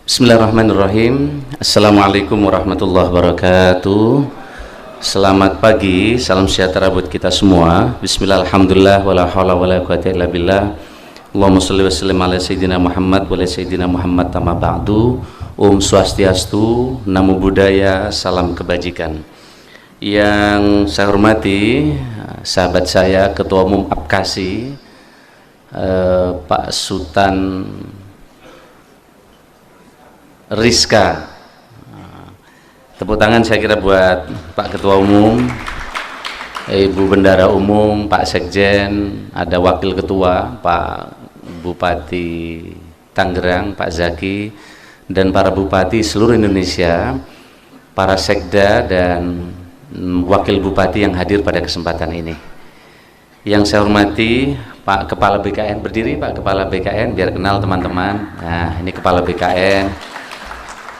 Bismillahirrahmanirrahim. Assalamualaikum warahmatullahi wabarakatuh. Selamat pagi, salam sejahtera buat kita semua. Bismillah, alhamdulillah, wala hawla wala quwwata illa billah. Allahumma sholli wa sallim ala sayyidina Muhammad wa ala sayyidina Muhammad tamma ba'du. Om Swastiastu, Namo Buddhaya, salam kebajikan. Yang saya hormati sahabat saya, Ketua Umum Apkasi, Pak Sultan Rizka. Tepuk tangan saya kira buat Pak Ketua Umum, Ibu Bendara Umum, Pak Sekjen, ada Wakil Ketua, Pak Bupati Tangerang, Pak Zaki, dan para Bupati seluruh Indonesia, para Sekda dan Wakil Bupati yang hadir pada kesempatan ini. Yang saya hormati Pak Kepala BKN, berdiri Pak Kepala BKN biar kenal teman-teman. Nah, ini Kepala BKN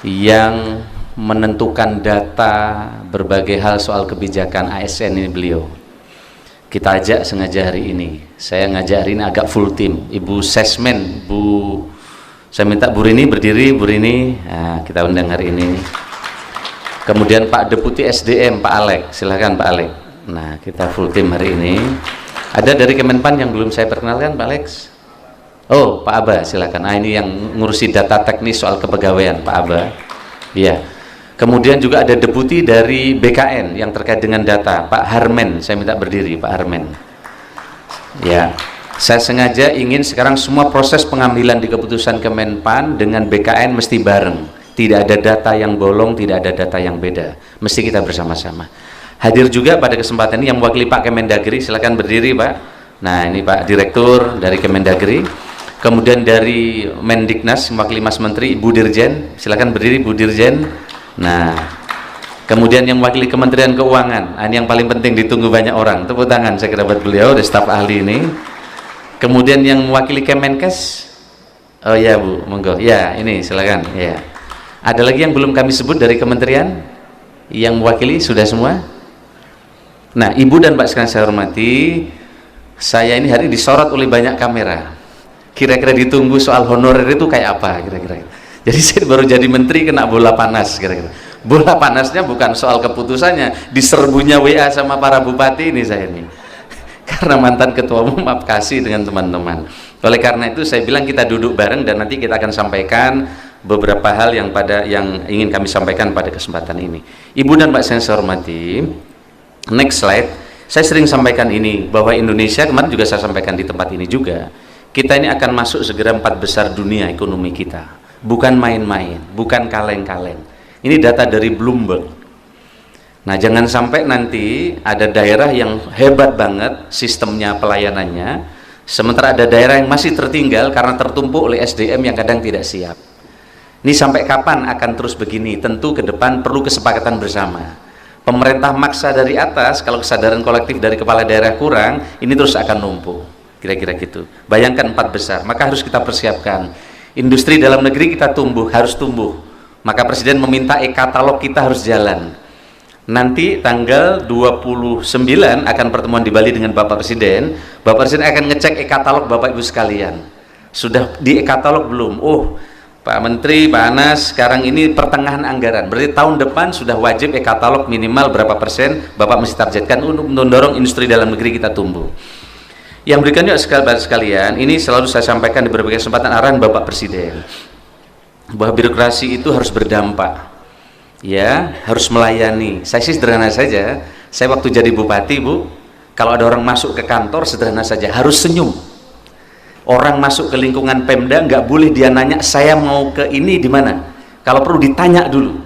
yang menentukan data berbagai hal soal kebijakan ASN ini beliau. Kita ajak sengaja hari ini. Saya ngajak hari ini agak full tim. Ibu Sesmen, saya minta Bu Rini berdiri, Bu Rini. Nah, kita undang hari ini. Kemudian Pak Deputi SDM, Pak Alek. Silahkan Pak Alek. Nah, kita full tim hari ini. Ada dari Kemenpan yang belum saya perkenalkan, Pak Alex. Oh, Pak Aba, silakan. Ini yang ngurusi data teknis soal kepegawaian, Pak Aba. Iya. Kemudian juga ada deputi dari BKN yang terkait dengan data, Pak Harmen. Saya minta berdiri, Pak Harmen. Ya. Saya sengaja ingin sekarang semua proses pengambilan di keputusan Kemenpan dengan BKN mesti bareng. Tidak ada data yang bolong, tidak ada data yang beda. Mesti kita bersama-sama. Hadir juga pada kesempatan ini yang mewakili Pak Kemendagri. Silakan berdiri, Pak. Nah, ini Pak Direktur dari Kemendagri. Kemudian dari Mendiknas mewakili Mas Menteri, Ibu Dirjen, silakan berdiri Bu Dirjen. Nah, kemudian yang mewakili Kementerian Keuangan, ini yang paling penting ditunggu banyak orang. Tepuk tangan saya kira buat beliau, dari staf ahli ini. Kemudian yang mewakili Kemenkes, oh ya Bu, monggo. Ya, ini silakan. Ya. Ada lagi yang belum kami sebut dari kementerian yang mewakili, sudah semua? Nah, Ibu dan Pak sekalian saya hormati, saya ini hari ini disorot oleh banyak kamera. Kira-kira ditunggu soal honorer itu kayak apa kira-kira. Jadi saya baru jadi menteri kena bola panas kira-kira. Bola panasnya bukan soal keputusannya, diserbunya WA sama para bupati ini saya ini. Karena mantan ketua umum Apkasi dengan teman-teman. Oleh karena itu saya bilang kita duduk bareng dan nanti kita akan sampaikan beberapa hal yang ingin kami sampaikan pada kesempatan ini. Ibu dan Pak saya hormati, next slide. Saya sering sampaikan ini bahwa Indonesia, kemarin juga saya sampaikan di tempat ini juga, kita ini akan masuk segera 4 besar dunia ekonomi kita. Bukan main-main, bukan kaleng-kaleng. Ini data dari Bloomberg. Nah, jangan sampai nanti ada daerah yang hebat banget sistemnya, pelayanannya, sementara ada daerah yang masih tertinggal karena tertumpuk oleh SDM yang kadang tidak siap. Ini sampai kapan akan terus begini? Tentu ke depan perlu kesepakatan bersama. Pemerintah maksa dari atas, kalau kesadaran kolektif dari kepala daerah kurang, ini terus akan numpuk. Kira-kira gitu. Bayangkan 4 besar, maka harus kita persiapkan. Industri dalam negeri kita harus tumbuh. Maka Presiden meminta e-katalog kita harus jalan. Nanti tanggal 29 akan pertemuan di Bali dengan Bapak Presiden. Bapak Presiden akan ngecek e-katalog Bapak Ibu sekalian. Sudah di e-katalog belum? Oh, Pak Menteri, Pak Anas, sekarang ini pertengahan anggaran. Berarti tahun depan sudah wajib e-katalog minimal berapa persen Bapak mesti targetkan untuk mendorong industri dalam negeri kita tumbuh. Yang berikutnya sekalian, ini selalu saya sampaikan di berbagai kesempatan arahan Bapak Presiden bahwa birokrasi itu harus berdampak, ya, harus melayani. Saya sih sederhana saja. Saya waktu jadi bupati, Bu, kalau ada orang masuk ke kantor sederhana saja, harus senyum. Orang masuk ke lingkungan Pemda nggak boleh dia nanya saya mau ke ini di mana. Kalau perlu ditanya dulu.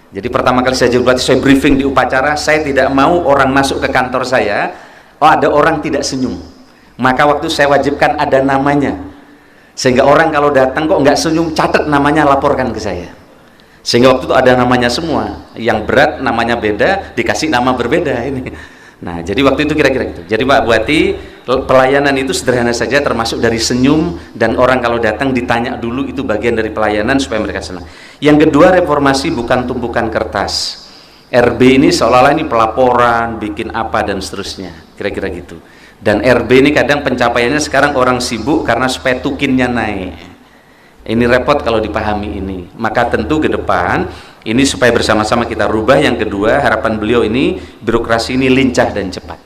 Jadi pertama kali saya jadi bupati, saya briefing di upacara, saya tidak mau orang masuk ke kantor saya, oh ada orang tidak senyum. Maka waktu saya wajibkan ada namanya, sehingga orang kalau datang kok nggak senyum, catat namanya, laporkan ke saya. Sehingga waktu itu ada namanya semua. Yang berat namanya beda, dikasih nama berbeda ini. Nah, jadi waktu itu kira-kira gitu. Jadi Pak Bupati, pelayanan itu sederhana saja, termasuk dari senyum, dan orang kalau datang ditanya dulu, itu bagian dari pelayanan supaya mereka senang. Yang kedua, reformasi bukan tumpukan kertas. RB ini seolah-olah ini pelaporan, bikin apa dan seterusnya, kira-kira gitu. Dan RB ini kadang pencapaiannya sekarang orang sibuk karena supaya tukinnya naik. Ini repot kalau dipahami ini. Maka tentu ke depan ini supaya bersama-sama kita rubah. Yang kedua, harapan beliau ini birokrasi ini lincah dan cepat.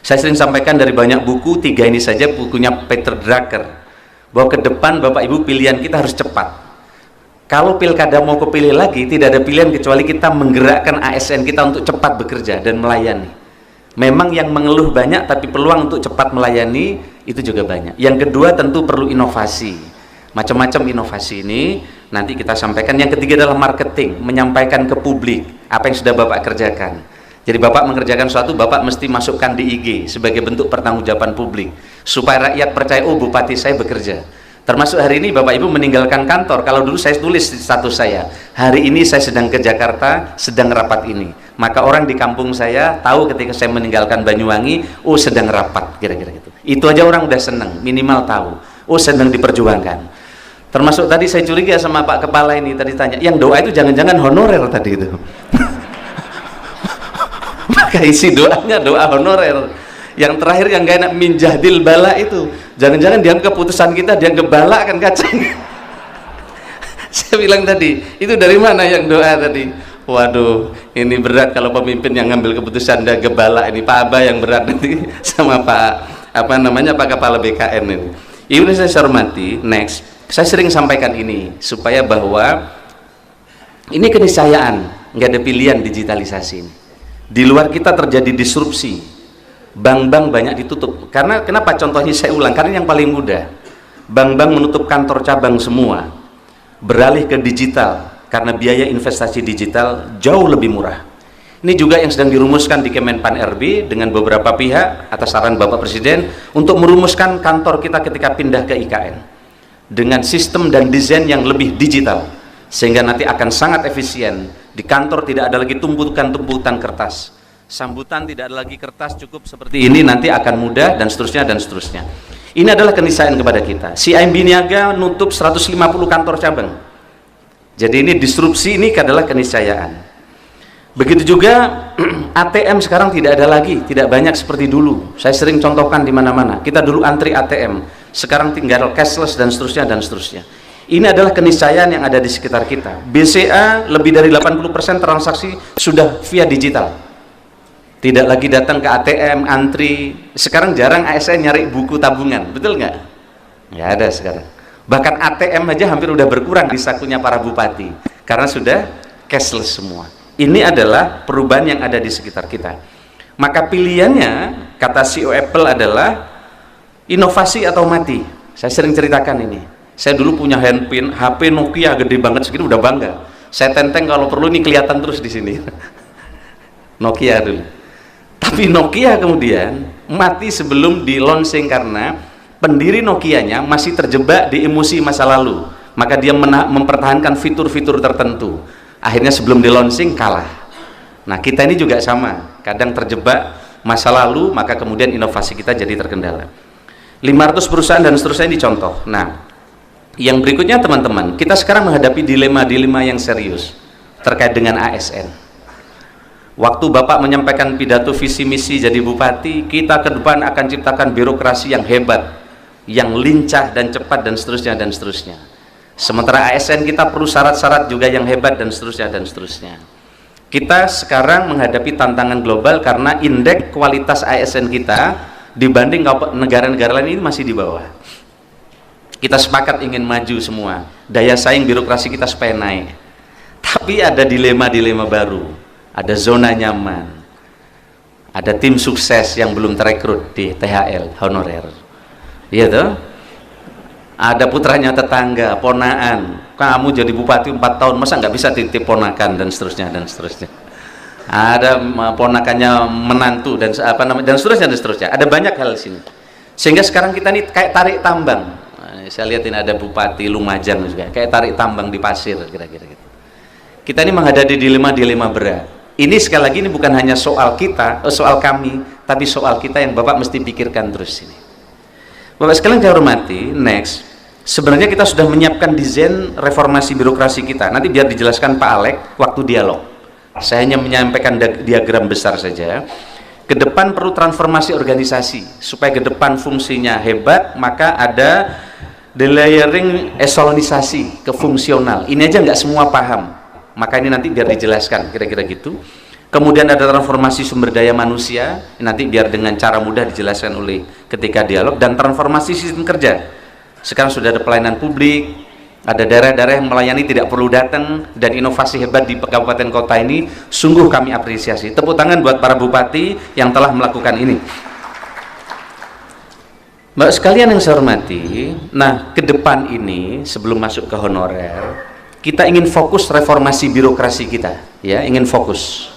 Saya sering sampaikan dari banyak buku, 3 ini saja bukunya Peter Drucker, bahwa ke depan Bapak Ibu pilihan kita harus cepat. Kalau pilkada mau kepilih lagi, tidak ada pilihan kecuali kita menggerakkan ASN kita untuk cepat bekerja dan melayani. Memang yang mengeluh banyak, tapi peluang untuk cepat melayani itu juga banyak. Yang kedua tentu perlu inovasi. Macam-macam inovasi ini nanti kita sampaikan. Yang ketiga adalah marketing, menyampaikan ke publik apa yang sudah Bapak kerjakan. Jadi Bapak mengerjakan sesuatu, Bapak mesti masukkan di IG sebagai bentuk pertanggungjawaban publik supaya rakyat percaya, oh bupati saya bekerja. Termasuk hari ini Bapak Ibu meninggalkan kantor. Kalau dulu saya tulis di status saya, hari ini saya sedang ke Jakarta, sedang rapat ini. Maka orang di kampung saya tahu ketika saya meninggalkan Banyuwangi, oh sedang rapat, kira-kira gitu. Itu aja orang udah seneng, minimal tahu, oh sedang diperjuangkan. Termasuk tadi saya curiga sama Pak Kepala ini, tadi tanya, yang doa itu jangan-jangan honorer tadi itu. Maka isi doanya doa honorer. Yang terakhir yang gak enak, min jahdil bala itu, jangan-jangan dianggap keputusan kita dianggap bala kan kacang. Saya bilang tadi, itu dari mana yang doa tadi? Waduh, ini berat kalau pemimpin yang ngambil keputusan dianggap bala. Ini Pak Aba yang berat nanti sama Pak Kepala BKN ini. Ini saya hormati. Next, saya sering sampaikan ini supaya bahwa ini keniscayaan, nggak ada pilihan digitalisasi ini. Di luar kita terjadi disrupsi, bank-bank banyak ditutup. Karena kenapa? Contohnya saya ulang, karena yang paling mudah, bank-bank menutup kantor cabang semua, beralih ke digital karena biaya investasi digital jauh lebih murah. Ini juga yang sedang dirumuskan di Kemenpan RB dengan beberapa pihak atas saran Bapak Presiden untuk merumuskan kantor kita ketika pindah ke IKN dengan sistem dan desain yang lebih digital, sehingga nanti akan sangat efisien. Di kantor tidak ada lagi tumpukan kertas, sambutan tidak ada lagi kertas, cukup seperti ini, nanti akan mudah, dan seterusnya dan seterusnya. Ini adalah keniscayaan kepada kita. CIMB Niaga nutup 150 kantor cabang. Jadi ini disrupsi, ini adalah keniscayaan. Begitu juga ATM sekarang tidak ada lagi, tidak banyak seperti dulu. Saya sering contohkan di mana-mana. Kita dulu antri ATM, sekarang tinggal cashless dan seterusnya dan seterusnya. Ini adalah keniscayaan yang ada di sekitar kita. BCA lebih dari 80% transaksi sudah via digital. Tidak lagi datang ke ATM, antri. Sekarang jarang ASN nyari buku tabungan, betul nggak? Nggak ada sekarang. Bahkan ATM aja hampir udah berkurang di sakunya para bupati, karena sudah cashless semua. Ini adalah perubahan yang ada di sekitar kita. Maka pilihannya, kata CEO Apple adalah inovasi atau mati. Saya sering ceritakan ini. Saya dulu punya handphone, HP Nokia gede banget segini, udah bangga. Saya tenteng kalau perlu, ini kelihatan terus di sini. Nokia dulu. Tapi Nokia kemudian mati sebelum di launching karena pendiri Nokianya masih terjebak di emosi masa lalu. Maka dia mempertahankan fitur-fitur tertentu. Akhirnya sebelum di launching kalah. Nah, kita ini juga sama, kadang terjebak masa lalu, maka kemudian inovasi kita jadi terkendala. 500 perusahaan dan seterusnya ini contoh. Nah, yang berikutnya teman-teman, kita sekarang menghadapi dilema-dilema yang serius terkait dengan ASN. Waktu Bapak menyampaikan pidato visi misi jadi bupati, kita ke depan akan ciptakan birokrasi yang hebat, yang lincah dan cepat dan seterusnya dan seterusnya. Sementara ASN kita perlu syarat-syarat juga yang hebat dan seterusnya dan seterusnya. Kita sekarang menghadapi tantangan global karena indeks kualitas ASN kita dibanding negara-negara lain ini masih di bawah. Kita sepakat ingin maju semua, daya saing birokrasi kita supaya naik. Tapi ada dilema-dilema baru, ada zona nyaman, ada tim sukses yang belum terekrut di THL honorer, iya toh? Ada putranya tetangga, ponaan, kamu jadi bupati 4 tahun, masa nggak bisa titip ponakan dan seterusnya dan seterusnya. Ada ponakannya menantu dan dan seterusnya dan seterusnya. Ada banyak hal di sini. Sehingga sekarang kita ini kayak tarik tambang. Saya lihat ini ada Bupati Lumajang juga, kayak tarik tambang di pasir kira-kira gitu. Kita ini menghadapi dilema-dilema berat. Ini sekali lagi ini bukan hanya soal kita, soal kami, tapi soal kita yang Bapak mesti pikirkan terus ini. Bapak sekalian saya hormati, next. Sebenarnya kita sudah menyiapkan desain reformasi birokrasi kita. Nanti biar dijelaskan Pak Alek waktu dialog. Saya hanya menyampaikan diagram besar saja. Ke depan perlu transformasi organisasi supaya ke depan fungsinya hebat, maka ada delayering eselonisasi ke fungsional. Ini aja nggak semua paham, maka ini nanti biar dijelaskan kira-kira gitu. Kemudian ada transformasi sumber daya manusia, nanti biar dengan cara mudah dijelaskan oleh ketika dialog. Dan transformasi sistem kerja, sekarang sudah ada pelayanan publik, ada daerah-daerah yang melayani tidak perlu datang, dan inovasi hebat di kabupaten kota ini sungguh kami apresiasi. Tepuk tangan buat para bupati yang telah melakukan ini. Mbak sekalian yang saya hormati, nah ke depan ini sebelum masuk ke honorer, kita ingin fokus reformasi birokrasi kita, ya, ingin fokus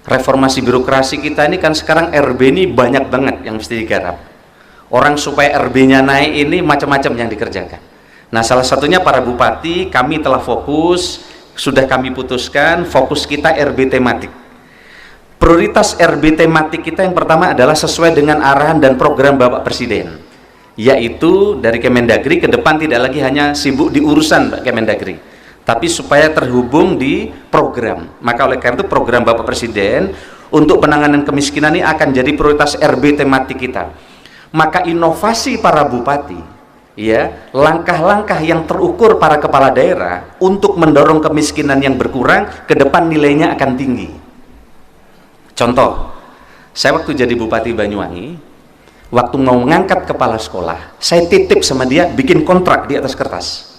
reformasi birokrasi kita ini. Kan sekarang RB ini banyak banget yang mesti digarap. Orang supaya RB-nya naik ini macam-macam yang dikerjakan. Nah salah satunya para bupati, kami telah fokus, sudah kami putuskan fokus kita RB tematik. Prioritas RB tematik kita yang pertama adalah sesuai dengan arahan dan program Bapak Presiden, yaitu dari Kemendagri ke depan tidak lagi hanya sibuk di urusan Kemendagri, tapi supaya terhubung di program. Maka oleh karena itu program Bapak Presiden untuk penanganan kemiskinan ini akan jadi prioritas RB tematik kita. Maka inovasi para bupati, ya, langkah-langkah yang terukur para kepala daerah untuk mendorong kemiskinan yang berkurang ke depan nilainya akan tinggi. Contoh, saya waktu jadi Bupati Banyuwangi, waktu mau mengangkat kepala sekolah, saya titip sama dia bikin kontrak di atas kertas.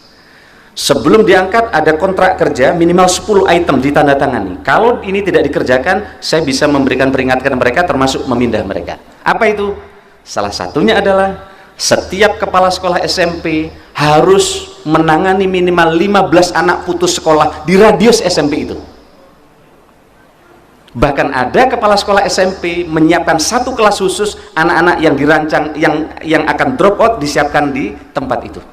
Sebelum diangkat ada kontrak kerja minimal 10 item ditandatangani. Kalau ini tidak dikerjakan, saya bisa memberikan peringatan mereka termasuk memindah mereka. Apa itu? Salah satunya adalah setiap kepala sekolah SMP harus menangani minimal 15 anak putus sekolah di radius SMP itu. Bahkan ada kepala sekolah SMP menyiapkan satu kelas khusus anak-anak yang dirancang yang akan drop out disiapkan di tempat itu.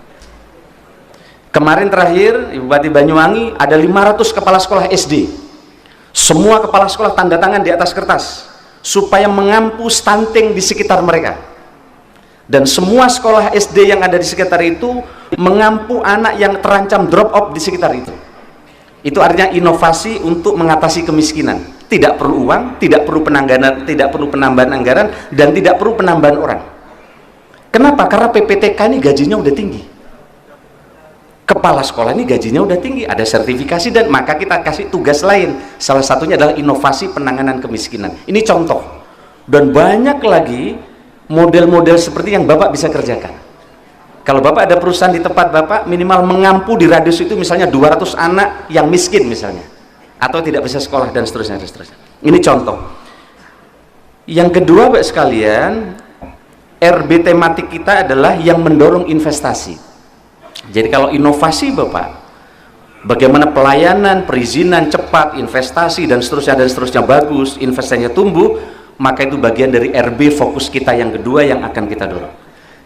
Kemarin terakhir Bupati Banyuwangi ada 500 kepala sekolah SD. Semua kepala sekolah tanda tangan di atas kertas supaya mengampu stunting di sekitar mereka. Dan semua sekolah SD yang ada di sekitar itu mengampu anak yang terancam drop out di sekitar itu. Itu artinya inovasi untuk mengatasi kemiskinan. Tidak perlu uang, tidak perlu penangganan, tidak perlu penambahan anggaran, dan tidak perlu penambahan orang. Kenapa? Karena PPTK ini gajinya udah tinggi. Kepala sekolah ini gajinya udah tinggi, ada sertifikasi, dan maka kita kasih tugas lain. Salah satunya adalah inovasi penanganan kemiskinan. Ini contoh. Dan banyak lagi model-model seperti yang Bapak bisa kerjakan. Kalau Bapak ada perusahaan di tempat Bapak, minimal mengampu di radius itu misalnya 200 anak yang miskin misalnya, atau tidak bisa sekolah dan seterusnya, dan seterusnya. Ini contoh. Yang kedua Bapak sekalian, RB tematik kita adalah yang mendorong investasi. Jadi kalau inovasi Bapak, bagaimana pelayanan, perizinan cepat, investasi dan seterusnya bagus, investasinya tumbuh, maka itu bagian dari RB fokus kita yang kedua yang akan kita dorong.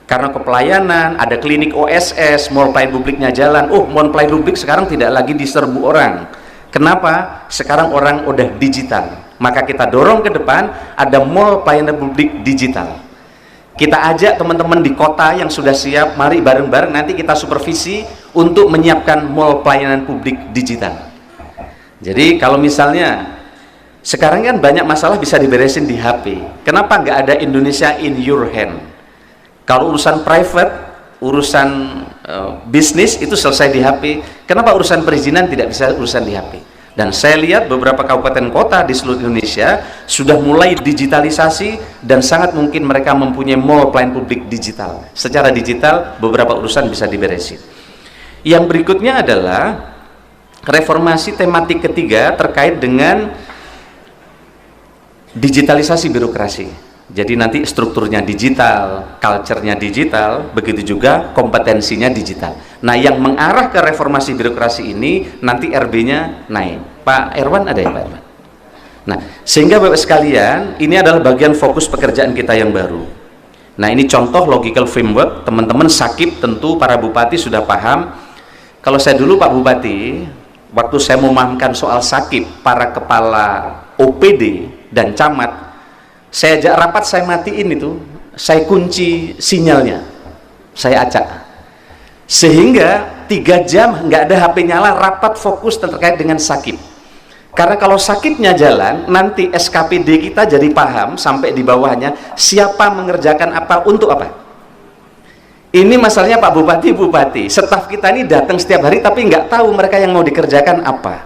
Karena kepelayanan, ada klinik OSS, mall pelayanan publiknya jalan. Oh, mall pelayanan publik sekarang tidak lagi diserbu orang. Kenapa? Sekarang orang udah digital. Maka kita dorong ke depan ada mall pelayanan publik digital. Kita ajak teman-teman di kota yang sudah siap, mari bareng-bareng nanti kita supervisi untuk menyiapkan mall pelayanan publik digital. Jadi kalau misalnya sekarang kan banyak masalah bisa diberesin di HP. Kenapa nggak ada Indonesia in your hand? Kalau urusan private, urusan bisnis itu selesai di HP. Kenapa urusan perizinan tidak bisa urusan di HP? Dan saya lihat beberapa kabupaten kota di seluruh Indonesia sudah mulai digitalisasi dan sangat mungkin mereka mempunyai mall pelayanan publik digital. Secara digital beberapa urusan bisa diberesin. Yang berikutnya adalah reformasi tematik ketiga terkait dengan digitalisasi birokrasi. Jadi nanti strukturnya digital, culture-nya digital, begitu juga kompetensinya digital. Nah, yang mengarah ke reformasi birokrasi ini nanti RB-nya naik. Pak Erwan ada ya Pak Erwan? Nah, sehingga Bapak sekalian, ini adalah bagian fokus pekerjaan kita yang baru. Nah, ini contoh logical framework. Teman-teman sakit tentu para bupati sudah paham. Kalau saya dulu Pak Bupati, waktu saya memahamkan soal sakit para kepala OPD dan camat, saya ajak rapat, saya matiin itu, saya kunci sinyalnya, saya acak, sehingga 3 jam nggak ada HP nyala, rapat fokus terkait dengan sakit. Karena kalau sakitnya jalan, nanti SKPD kita jadi paham sampai di bawahnya siapa mengerjakan apa untuk apa. Ini masalahnya Pak Bupati, staf kita ini datang setiap hari tapi nggak tahu mereka yang mau dikerjakan apa.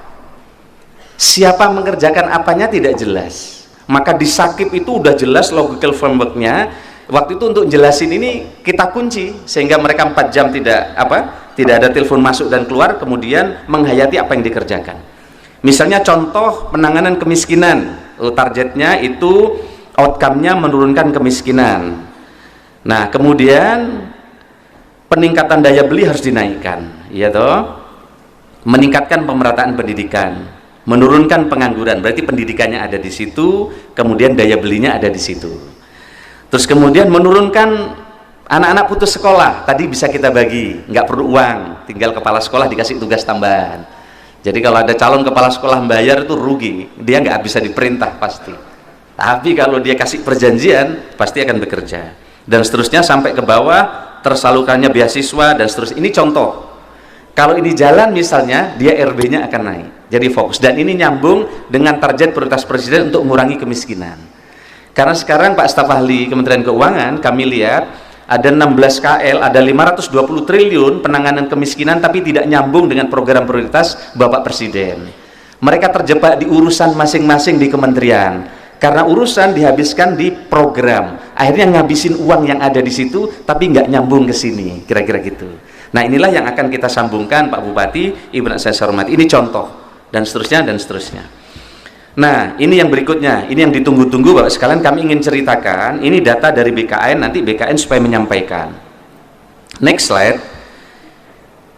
Siapa mengerjakan apanya tidak jelas. Maka di Sakip itu udah jelas logical frameworknya. Waktu itu untuk jelasin ini kita kunci sehingga mereka 4 jam tidak ada telepon masuk dan keluar, kemudian menghayati apa yang dikerjakan. Misalnya contoh penanganan kemiskinan, targetnya itu outcome-nya menurunkan kemiskinan. Nah, kemudian peningkatan daya beli harus dinaikkan, ya toh. Meningkatkan pemerataan pendidikan, menurunkan pengangguran, berarti pendidikannya ada di situ, kemudian daya belinya ada di situ. Terus kemudian menurunkan anak-anak putus sekolah, tadi bisa kita bagi, nggak perlu uang, tinggal kepala sekolah dikasih tugas tambahan. Jadi kalau ada calon kepala sekolah bayar itu rugi, dia nggak bisa diperintah pasti. Tapi kalau dia kasih perjanjian, pasti akan bekerja. Dan seterusnya sampai ke bawah, tersalurkannya beasiswa dan seterusnya. Ini contoh. Kalau ini jalan misalnya, dia RB-nya akan naik. Jadi fokus. Dan ini nyambung dengan target prioritas Presiden untuk mengurangi kemiskinan. Karena sekarang Pak Staf Ahli Kementerian Keuangan, kami lihat ada 16 KL, ada 520 triliun penanganan kemiskinan tapi tidak nyambung dengan program prioritas Bapak Presiden. Mereka terjebak di urusan masing-masing di kementerian. Karena urusan dihabiskan di program, akhirnya ngabisin uang yang ada di situ tapi nggak nyambung ke sini, kira-kira gitu. Nah, inilah yang akan kita sambungkan Pak Bupati, Ibu saya hormati. Ini contoh dan seterusnya dan seterusnya. Nah, ini yang berikutnya, ini yang ditunggu-tunggu Bapak sekalian, kami ingin ceritakan. Ini data dari BKN, nanti BKN supaya menyampaikan. Next slide.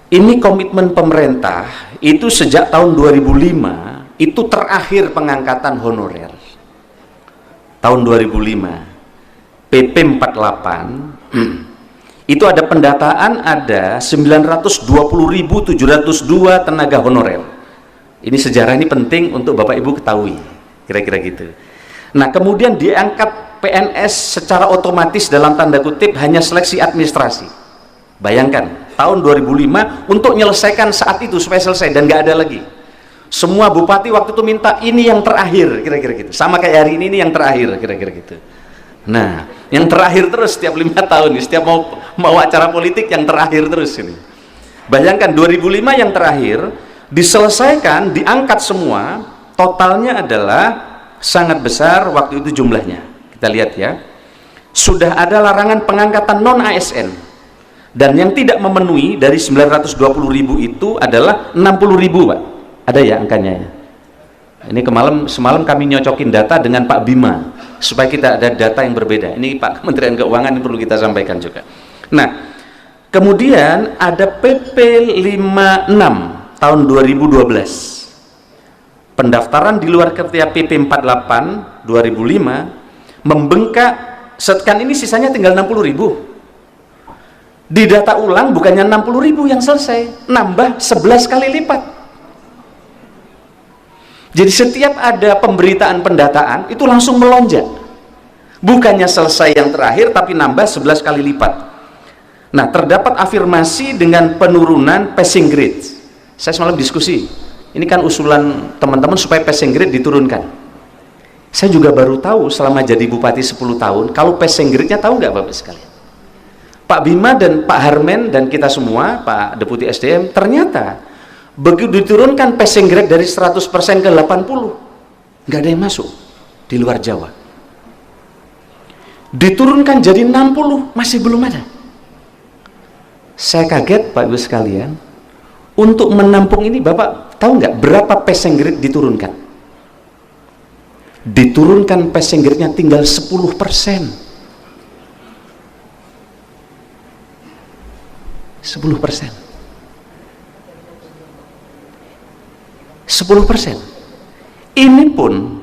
Ini komitmen pemerintah itu sejak tahun 2005 itu terakhir pengangkatan honorer. Tahun 2005 PP 48 itu ada pendataan, ada 920.702 tenaga honorer. Ini sejarah, ini penting untuk Bapak Ibu ketahui, kira-kira gitu. Nah, kemudian diangkat PNS secara otomatis dalam tanda kutip hanya seleksi administrasi. Bayangkan, tahun 2005 untuk menyelesaikan saat itu supaya selesai dan nggak ada lagi. Semua bupati waktu itu minta ini yang terakhir, kira-kira gitu. Sama kayak hari ini yang terakhir, kira-kira gitu. Nah, yang terakhir terus setiap 5 tahun, setiap mau acara politik yang terakhir terus ini. Bayangkan 2005 yang terakhir diselesaikan, diangkat semua, totalnya adalah sangat besar waktu itu jumlahnya. Kita lihat ya. Sudah ada larangan pengangkatan non ASN. Dan yang tidak memenuhi dari 920.000 itu adalah 60.000, Pak. Ada ya angkanya ya? Ini semalam kami nyocokin data dengan Pak Bima supaya kita ada data yang berbeda. Ini Pak Kementerian Keuangan, ini perlu kita sampaikan juga. Nah, kemudian ada PP 56 tahun 2012. Pendaftaran di luar kriteria PP 48 2005 membengkak, setekan ini sisanya tinggal 60.000. Di data ulang bukannya 60.000 yang selesai, nambah 11 kali lipat. Jadi setiap ada pemberitaan pendataan itu langsung melonjak. Bukannya selesai yang terakhir tapi nambah 11 kali lipat. Nah, terdapat afirmasi dengan penurunan passing grade. Saya semalam diskusi, ini kan usulan teman-teman supaya passing grade diturunkan. Saya juga baru tahu selama jadi bupati 10 tahun, kalau passing grade-nya tahu nggak Bapak sekalian? Pak Bima dan Pak Harmen dan kita semua, Pak Deputi SDM, ternyata begitu diturunkan passing grade dari 100% ke 80, nggak ada yang masuk di luar Jawa. Diturunkan jadi 60, masih belum ada. Saya kaget Pak Ibu sekalian. Untuk menampung ini, Bapak tahu nggak berapa passing grade diturunkan? Diturunkan passing grade-nya tinggal 10%. 10%. 10%. Ini pun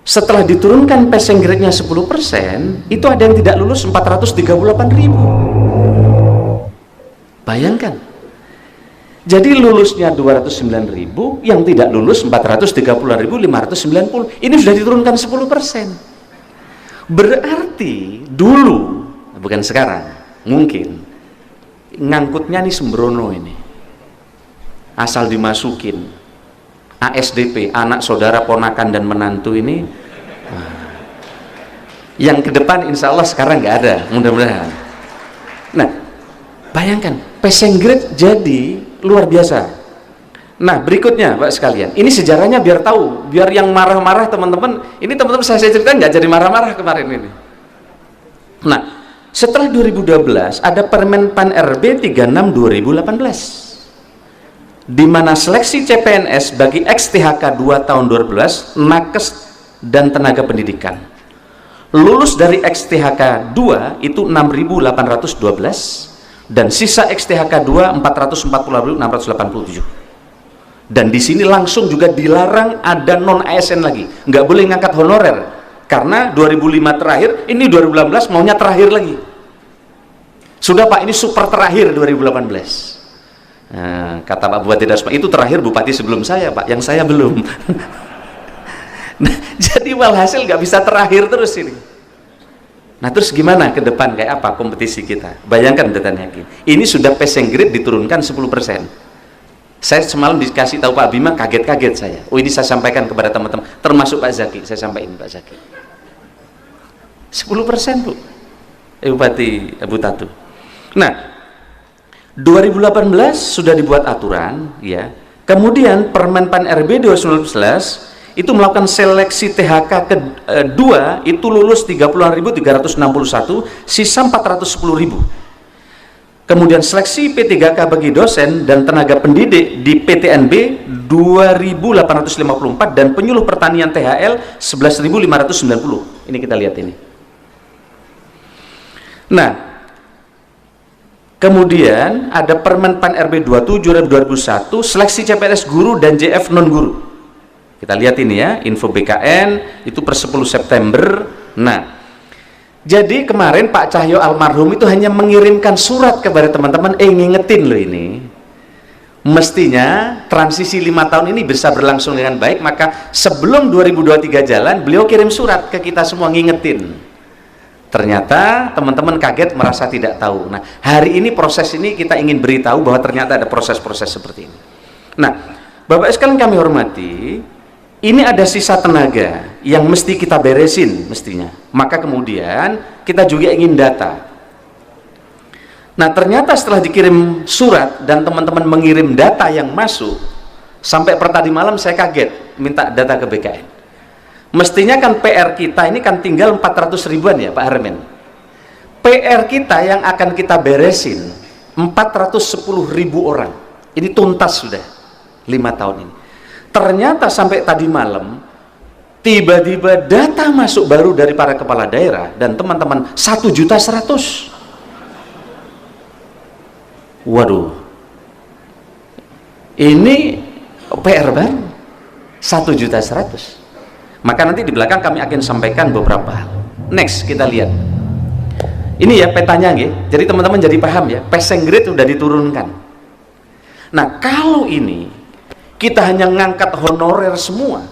setelah diturunkan passing grade-nya 10%, itu ada yang tidak lulus 438.000. Bayangkan. Jadi lulusnya 209.000, yang tidak lulus 430.590. Ini sudah diturunkan 10%. Berarti dulu, bukan sekarang, mungkin ngangkutnya nih sembrono ini. Asal dimasukin ASDP, anak saudara ponakan dan menantu ini. Yang ke depan insya Allah sekarang nggak ada, mudah-mudahan. Nah, Bayangkan, passing grade jadi luar biasa. Nah, berikutnya Pak sekalian, ini sejarahnya biar tahu, biar yang marah-marah teman-teman, ini teman-teman saya ceritakan nggak jadi marah-marah kemarin ini. Nah, setelah 2012 ada Permen Pan RB 36 2018, di mana seleksi CPNS bagi ex-THK 2 tahun 2012, nakes dan tenaga pendidikan lulus dari ex-THK 2 itu 6.812 dan sisa ex-THK 2 440.687. Dan di sini langsung juga dilarang ada non ASN lagi, nggak boleh ngangkat honorer karena 2005 terakhir, ini 2018 maunya terakhir lagi. Sudah Pak, ini super terakhir 2018. Nah, kata Pak Bupati Dasma, itu terakhir bupati sebelum saya Pak, yang saya belum. Nah, jadi walhasil nggak bisa terakhir terus ini. Nah, terus gimana ke depan, kayak apa kompetisi kita? Bayangkan Detan Yakin, ini sudah passing grade diturunkan 10%. Saya semalam dikasih tahu Pak Bima, kaget-kaget saya. Oh, ini saya sampaikan kepada teman-teman, termasuk Pak Zaki, saya sampaikan Pak Zaki. 10% Bu, Bupati Abu Tatu. Nah, 2018 sudah dibuat aturan, ya. Kemudian Permen Pan RB 2019 itu melakukan seleksi THK kedua, itu lulus 30.361, sisa 410.000. Kemudian seleksi P3K bagi dosen dan tenaga pendidik di PTNB 2.854 dan penyuluh pertanian THL 11.590. Ini kita lihat ini. Nah, kemudian ada Permen Pan RB 27 2001 seleksi CPNS guru dan JF non guru. Kita lihat ini ya, info BKN itu per 10 September. Nah, jadi kemarin Pak Cahyo almarhum itu hanya mengirimkan surat kepada teman-teman, ngingetin loh ini. Mestinya transisi 5 tahun ini bisa berlangsung dengan baik, maka sebelum 2023 jalan, beliau kirim surat ke kita semua ngingetin. Ternyata teman-teman kaget, merasa tidak tahu. Nah, hari ini proses ini kita ingin beritahu bahwa ternyata ada proses-proses seperti ini. Nah, Bapak sekalian kami hormati, ini ada sisa tenaga yang mesti kita beresin mestinya. Maka kemudian kita juga ingin data. Nah, ternyata setelah dikirim surat dan teman-teman mengirim data yang masuk, sampai per tadi malam saya kaget minta data ke BKN. Mestinya kan PR kita ini kan tinggal 400 ribuan ya Pak Hermen. PR kita yang akan kita beresin 410.000 orang. Ini tuntas sudah 5 tahun ini. Ternyata sampai tadi malam tiba-tiba data masuk baru dari para kepala daerah dan teman-teman 1.100.000. Waduh, ini PR baru 1.100.000. Maka nanti di belakang kami akan sampaikan beberapa hal. Next kita lihat ini ya petanya nggih. Jadi teman-teman jadi paham ya, passing grade sudah diturunkan. Nah, kalau ini kita hanya ngangkat honorer semua,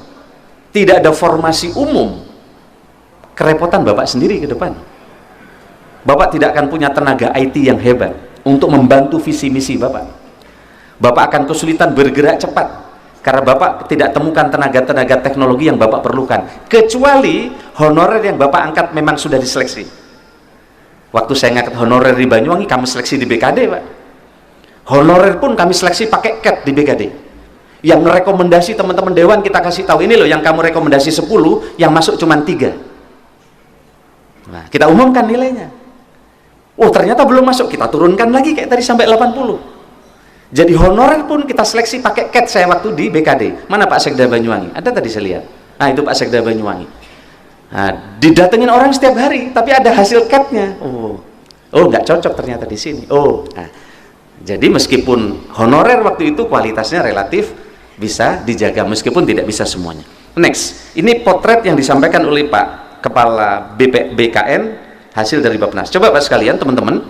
tidak ada formasi umum, kerepotan Bapak sendiri ke depan. Bapak tidak akan punya tenaga IT yang hebat untuk membantu visi misi Bapak. Bapak akan kesulitan bergerak cepat karena Bapak tidak temukan tenaga-tenaga teknologi yang Bapak perlukan, kecuali honorer yang Bapak angkat memang sudah diseleksi. Waktu saya ngangkat honorer di Banyuwangi, kami seleksi di BKD Pak. Honorer pun kami seleksi pakai CAT di BKD. Yang rekomendasi teman-teman dewan kita kasih tahu, ini loh yang kamu rekomendasi 10, yang masuk cuma 3. Nah, kita umumkan nilainya. Oh, ternyata belum masuk, kita turunkan lagi kayak tadi sampai 80. Jadi honorer pun kita seleksi pakai CAT saya waktu di BKD. Mana Pak Sekda Banyuwangi? Ada tadi saya lihat. Nah, itu Pak Sekda Banyuwangi. Nah, didatengin orang setiap hari, tapi ada hasil CAT-nya. Oh, nggak cocok ternyata di sini. Oh, nah, jadi meskipun honorer waktu itu kualitasnya relatif bisa dijaga meskipun tidak bisa semuanya. Next, ini potret yang disampaikan oleh Pak Kepala BKN hasil dari Bappenas. Coba Pak sekalian, teman-teman,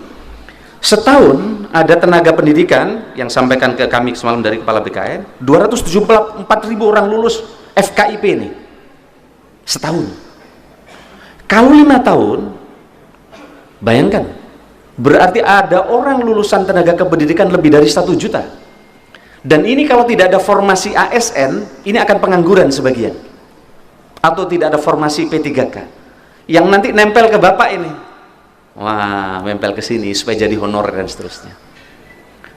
setahun ada tenaga pendidikan yang sampaikan ke kami semalam dari Kepala BKN, 274.000 orang lulus FKIP ini setahun. Kalau 5 tahun, bayangkan, berarti ada orang lulusan tenaga kependidikan lebih dari 1 juta. Dan ini kalau tidak ada formasi ASN, ini akan pengangguran sebagian. Atau tidak ada formasi P3K yang nanti nempel ke Bapak ini. Wah, nempel ke sini supaya jadi honorer dan seterusnya.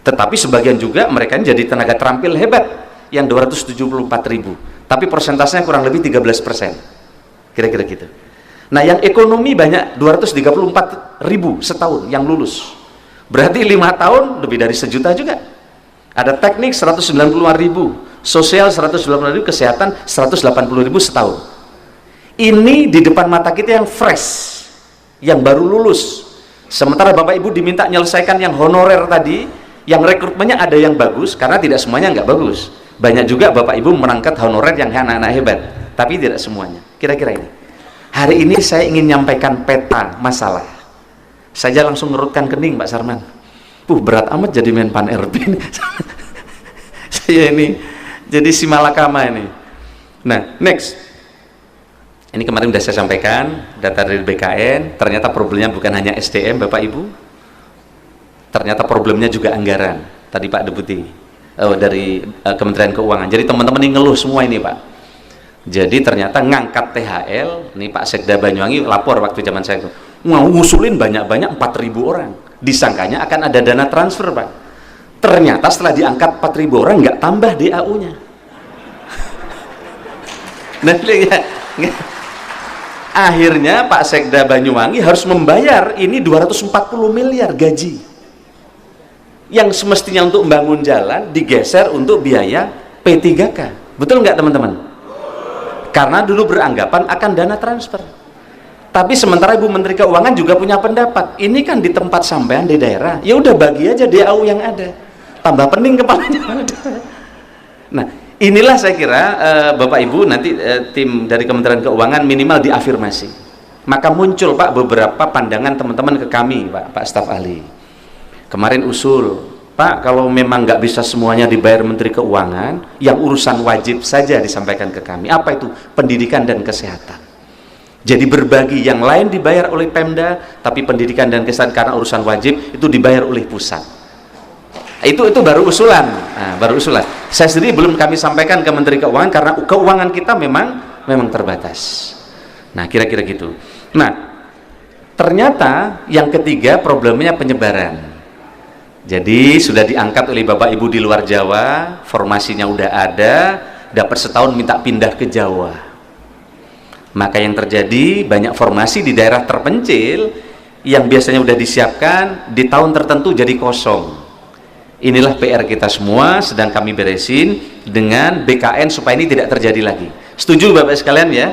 Tetapi sebagian juga mereka jadi tenaga terampil hebat yang 274.000, tapi persentasenya kurang lebih 13%, kira-kira gitu. Nah, yang ekonomi banyak 234.000 setahun yang lulus, berarti 5 tahun lebih dari 1 juta juga. Ada teknik 195.000, sosial 190.000, kesehatan 180.000 setahun. Ini di depan mata kita yang fresh, yang baru lulus. Sementara Bapak Ibu diminta menyelesaikan yang honorer tadi, yang rekrutmennya ada yang bagus, karena tidak semuanya nggak bagus. Banyak juga Bapak Ibu merangkat honorer yang anak-anak hebat, tapi tidak semuanya. Kira-kira ini. Hari ini saya ingin menyampaikan peta masalah. Saya langsung ngerutkan kening, Pak Sarman. Berat amat jadi Menpan RB ini. Saya ini jadi si malakama ini. Nah, next. Ini kemarin sudah saya sampaikan data dari BKN. Ternyata problemnya bukan hanya SDM, Bapak Ibu. Ternyata problemnya juga anggaran. Tadi Pak Deputi dari Kementerian Keuangan. Jadi teman-teman ini ngeluh semua ini, Pak. Jadi ternyata ngangkat THL, nih Pak Sekda Banyuwangi lapor waktu zaman saya itu, ngusulin banyak-banyak 4.000 orang, disangkanya akan ada dana transfer, Pak. Ternyata setelah diangkat 4.000 orang nggak tambah DAU-nya. Nah, akhirnya Pak Sekda Banyuwangi harus membayar ini 240 miliar gaji yang semestinya untuk membangun jalan digeser untuk biaya P3K. Betul nggak, teman-teman? Karena dulu beranggapan akan dana transfer. Tapi sementara Ibu Menteri Keuangan juga punya pendapat, ini kan di tempat sampean di daerah, ya udah bagi aja DAU yang ada, tambah pening kepalanya. Nah, inilah saya kira Bapak Ibu nanti tim dari Kementerian Keuangan minimal diafirmasi. Maka muncul Pak beberapa pandangan teman-teman ke kami, Pak staf ahli. Kemarin usul, Pak, kalau memang nggak bisa semuanya dibayar Menteri Keuangan, yang urusan wajib saja disampaikan ke kami. Apa itu? Pendidikan dan kesehatan. Jadi berbagi, yang lain dibayar oleh Pemda, tapi pendidikan dan kesehatan karena urusan wajib itu dibayar oleh pusat. Itu baru usulan. Nah, baru usulan. Saya sendiri belum kami sampaikan ke Menteri Keuangan karena keuangan kita memang terbatas. Nah, kira-kira gitu. Nah, ternyata yang ketiga problemnya penyebaran. Jadi sudah diangkat oleh Bapak Ibu di luar Jawa, formasinya udah ada, dapat setahun minta pindah ke Jawa. Maka yang terjadi banyak formasi di daerah terpencil yang biasanya udah disiapkan di tahun tertentu jadi kosong. Inilah PR kita semua, sedang kami beresin dengan BKN supaya ini tidak terjadi lagi. Setuju Bapak sekalian ya?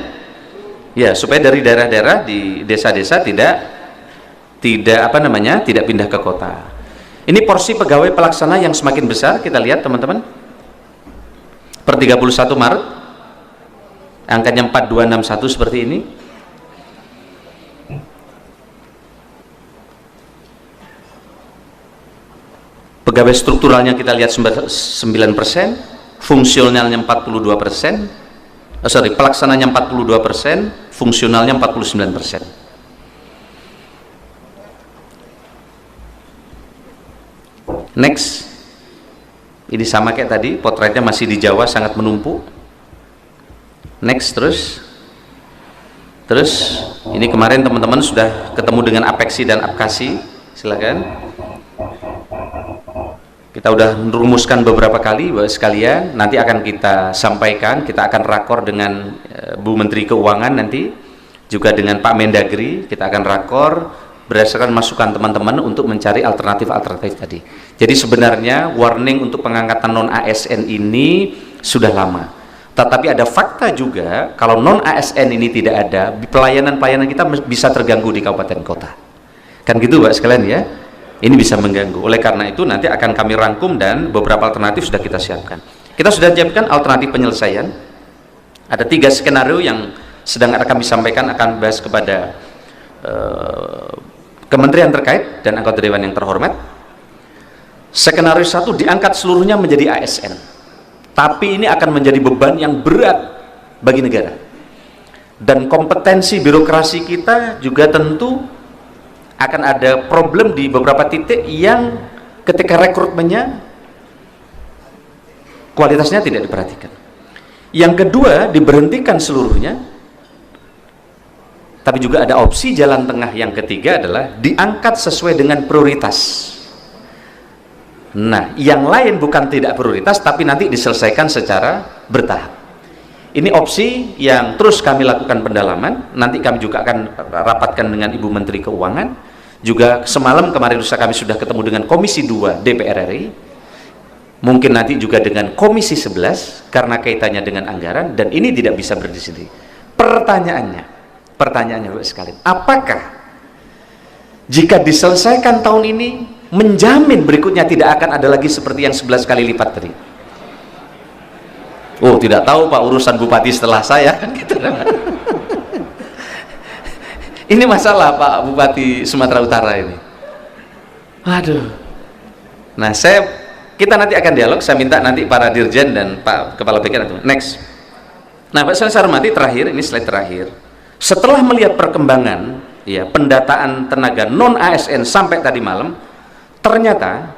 Ya, supaya dari daerah-daerah di desa-desa tidak pindah ke kota. Ini porsi pegawai pelaksana yang semakin besar, kita lihat teman-teman. Per 31 Maret angkanya 4261 seperti ini. Pegawai strukturalnya kita lihat 9%, fungsionalnya 42%, pelaksananya 42%, fungsionalnya 49%. Next, ini sama kayak tadi, potretnya masih di Jawa sangat menumpuk. Next, terus ini kemarin teman-teman sudah ketemu dengan Apexi dan Apkasi, silakan. Kita udah merumuskan beberapa kali, Bapak sekalian, nanti akan kita sampaikan, kita akan rakor dengan Bu Menteri Keuangan nanti, juga dengan Pak Mendagri, kita akan rakor berdasarkan masukan teman-teman untuk mencari alternatif-alternatif tadi. Jadi sebenarnya warning untuk pengangkatan non-ASN ini sudah lama. Tetapi ada fakta juga, kalau non-ASN ini tidak ada, pelayanan-pelayanan kita bisa terganggu di kabupaten kota. Kan gitu Pak sekalian ya? Ini bisa mengganggu. Oleh karena itu nanti akan kami rangkum dan beberapa alternatif sudah kita siapkan. Kita sudah siapkan alternatif penyelesaian. Ada 3 skenario yang sedang kami sampaikan, akan bahas kepada kementerian terkait dan anggota dewan yang terhormat. Skenario 1 diangkat seluruhnya menjadi ASN, tapi ini akan menjadi beban yang berat bagi negara, dan kompetensi birokrasi kita juga tentu akan ada problem di beberapa titik yang ketika rekrutmennya kualitasnya tidak diperhatikan. Yang kedua, diberhentikan seluruhnya Tapi juga ada opsi jalan tengah yang ketiga adalah diangkat sesuai dengan prioritas. Nah, yang lain bukan tidak prioritas, tapi nanti diselesaikan secara bertahap. Ini opsi yang terus kami lakukan pendalaman. Nanti kami juga akan rapatkan dengan Ibu Menteri Keuangan. Juga semalam kemarin lusa kami sudah ketemu dengan Komisi 2 DPR RI. Mungkin nanti juga dengan Komisi 11 karena kaitannya dengan anggaran, dan ini tidak bisa berdiri. Pertanyaannya Bapak sekalian, apakah jika diselesaikan tahun ini menjamin berikutnya tidak akan ada lagi seperti yang 11 kali lipat tadi? Oh, tidak tahu Pak, urusan bupati setelah saya kan gitu. Ini masalah Pak Bupati Sumatera Utara ini. Aduh. Nah, kita nanti akan dialog. Saya minta nanti para dirjen dan Pak Kepala BKN. Next. Nah, Pak saya hormati, terakhir, ini slide terakhir. Setelah melihat perkembangan ya pendataan tenaga non ASN sampai tadi malam, ternyata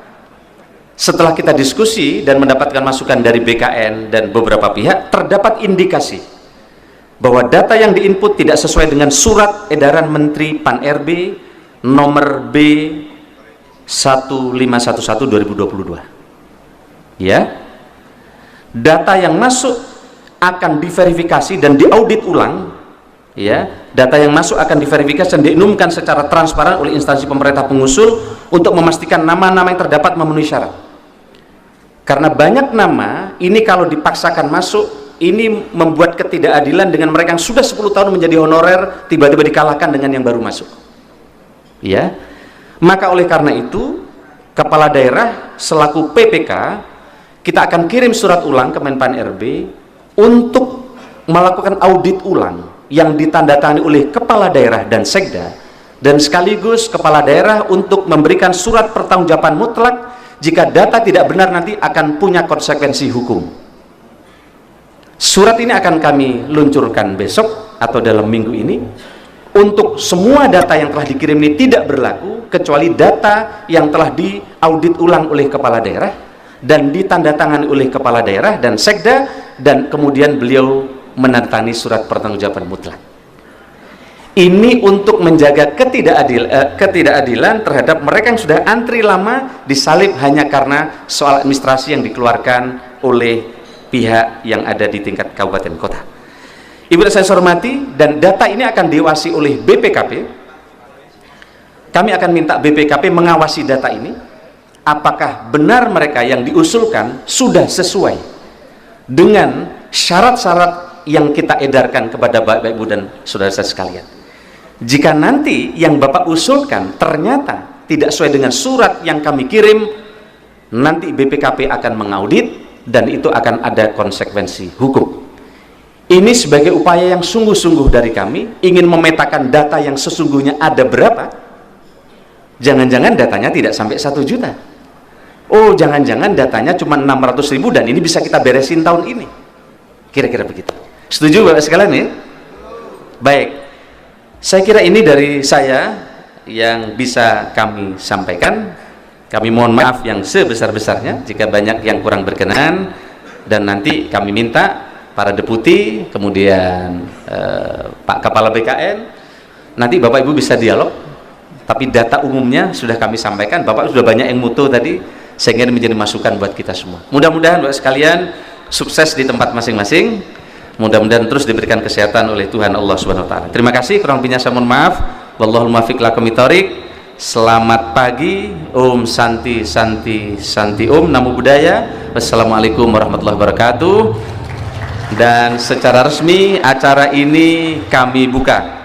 setelah kita diskusi dan mendapatkan masukan dari BKN dan beberapa pihak, terdapat indikasi bahwa data yang diinput tidak sesuai dengan surat edaran Menteri Pan-RB nomor B 1511 2022. Ya, data yang masuk akan diverifikasi dan diaudit ulang. Ya, data yang masuk akan diverifikasi dan diumumkan secara transparan oleh instansi pemerintah pengusul untuk memastikan nama-nama yang terdapat memenuhi syarat. Karena banyak nama ini kalau dipaksakan masuk, ini membuat ketidakadilan dengan mereka yang sudah 10 tahun menjadi honorer, tiba-tiba dikalahkan dengan yang baru masuk. Ya, maka oleh karena itu kepala daerah selaku PPK kita akan kirim surat ulang ke Menpan RB untuk melakukan audit ulang yang ditandatangani oleh kepala daerah dan sekda, dan sekaligus kepala daerah untuk memberikan surat pertanggungjawaban mutlak jika data tidak benar nanti akan punya konsekuensi hukum. Surat ini akan kami luncurkan besok atau dalam minggu ini. Untuk semua data yang telah dikirim ini tidak berlaku kecuali data yang telah diaudit ulang oleh kepala daerah dan ditandatangani oleh kepala daerah dan sekda, dan kemudian beliau menandatangani surat pertanggungjawaban mutlak. Ini untuk menjaga ketidakadilan terhadap mereka yang sudah antri lama disalib hanya karena soal administrasi yang dikeluarkan oleh pihak yang ada di tingkat kabupaten kota. Ibu dan saya hormati, dan data ini akan diawasi oleh BPKP. Kami akan minta BPKP mengawasi data ini, apakah benar mereka yang diusulkan sudah sesuai dengan syarat-syarat yang kita edarkan kepada Bapak Ibu dan saudara saya sekalian. Jika nanti yang Bapak usulkan ternyata tidak sesuai dengan surat yang kami kirim, nanti BPKP akan mengaudit dan itu akan ada konsekuensi hukum. Ini sebagai upaya yang sungguh-sungguh dari kami, ingin memetakan data yang sesungguhnya ada berapa. Jangan-jangan datanya tidak sampai 1 juta. Oh, jangan-jangan datanya cuma 600.000 dan ini bisa kita beresin tahun ini. Kira-kira begitu. Setuju Bapak sekalian ya? Baik. Saya kira ini dari saya yang bisa kami sampaikan. Kami mohon maaf yang sebesar-besarnya jika banyak yang kurang berkenan, dan nanti kami minta para deputi, kemudian Pak Kepala BKN, nanti Bapak Ibu bisa dialog, tapi data umumnya sudah kami sampaikan. Bapak sudah banyak yang mutu tadi, sehingga ini menjadi masukan buat kita semua. Mudah-mudahan Bapak sekalian sukses di tempat masing-masing, mudah-mudahan terus diberikan kesehatan oleh Tuhan Allah Subhanahu wa taala. Terima kasih, kurang lebihnya saya mohon maaf. Wallahul muwaffiq lakum bithoriq. Selamat pagi, Om Santi Santi Santi Om, Namo Buddhaya. Wassalamualaikum warahmatullahi wabarakatuh. Dan secara resmi acara ini kami buka.